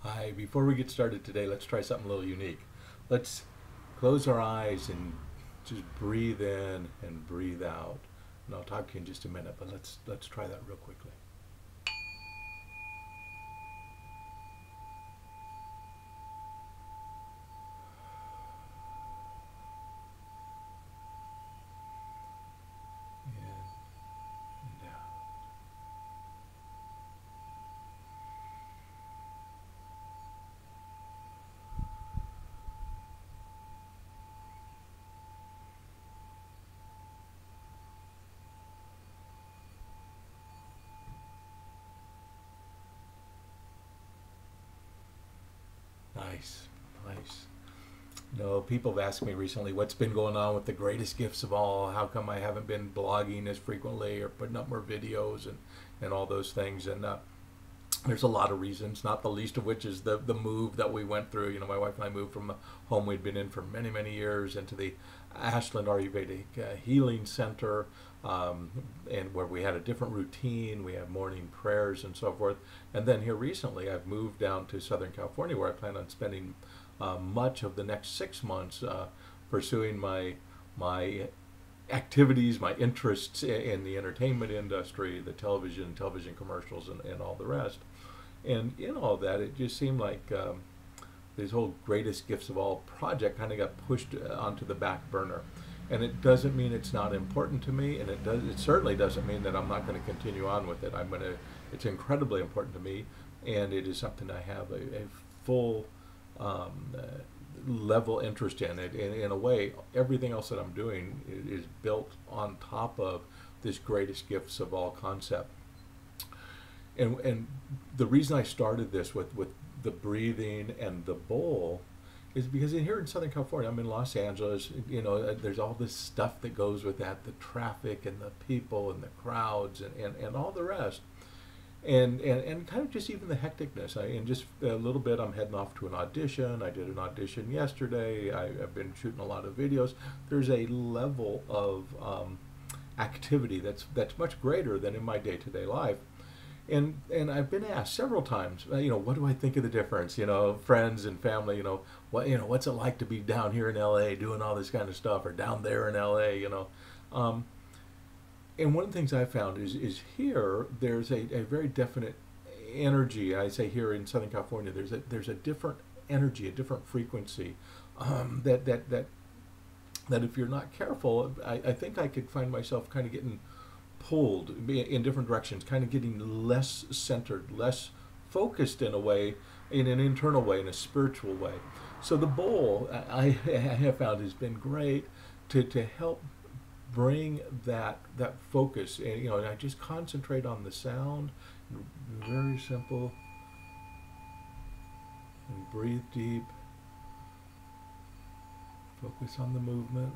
Hi, before we get started today, let's try something a little unique. Let's close our eyes and just breathe in and breathe out. And I'll talk to you in just a minute, but let's try that real quickly. In and out. Nice, nice. People have asked me recently what's been going on with the greatest gifts of all. How come I haven't been blogging as frequently or putting up more videos and all those things? And there's a lot of reasons, not the least of which is the move that we went through. My wife and I moved from the home we'd been in for many, many years into the Ashland Ayurvedic Healing Center, and where we had a different routine. We had morning prayers and so forth. And then here recently, I've moved down to Southern California, where I plan on spending much of the next 6 months pursuing my activities, my interests in the entertainment industry, the television commercials, and all the rest. And in all that, it just seemed like this whole greatest gifts of all project kind of got pushed onto the back burner. And it doesn't mean it's not important to me, and it certainly doesn't mean that I'm not going to continue on with it. It's incredibly important to me, and it is something I have a full level interest in it. In a way, everything else that I'm doing is built on top of this greatest gifts of all concept. And the reason I started this with the breathing and the bowl is because here in Southern California, I'm in Los Angeles, there's all this stuff that goes with that, the traffic and the people and the crowds and all the rest. And kind of just even the hecticness. In just a little bit, I'm heading off to an audition. I did an audition yesterday. I've been shooting a lot of videos. There's a level of activity that's much greater than in my day-to-day life. And I've been asked several times, what do I think of the difference? Friends and family, what's it like to be down here in LA doing all this kind of stuff, or down there in LA, And one of the things I found is here there's a very definite energy. I say here in Southern California, there's a different energy, a different frequency that if you're not careful, I think I could find myself kind of getting pulled in different directions, kind of getting less centered, less focused in a way, in an internal way, in a spiritual way. So the bowl I have found has been great to help bring that focus, and I just concentrate on the sound, very simple, and breathe deep, focus on the movement,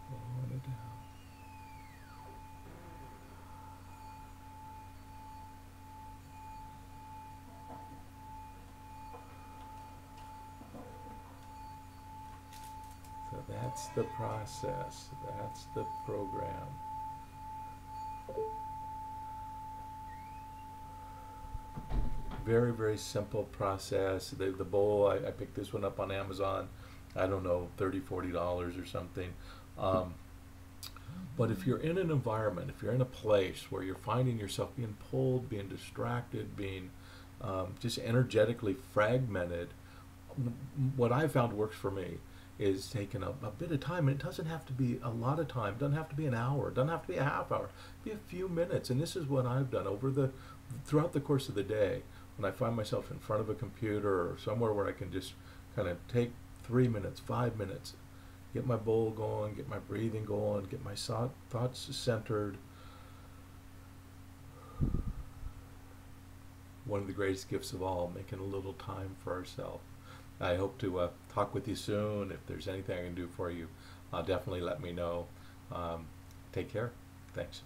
slowing it down. So that's the process, that's the program. Very, very simple process. The bowl, I picked this one up on Amazon, I don't know, $30, $40 or something. But if you're in an environment, if you're in a place where you're finding yourself being pulled, being distracted, being just energetically fragmented, what I found works for me is taking a bit of time, and it doesn't have to be a lot of time, it doesn't have to be an hour, it doesn't have to be a half hour, be a few minutes. And this is what I've done throughout the course of the day. When I find myself in front of a computer or somewhere where I can just kind of take 3 minutes, 5 minutes, get my bowl going, get my breathing going, get my thoughts centered. One of the greatest gifts of all, making a little time for ourselves. I hope to talk with you soon. If there's anything I can do for you, definitely let me know. Take care. Thanks.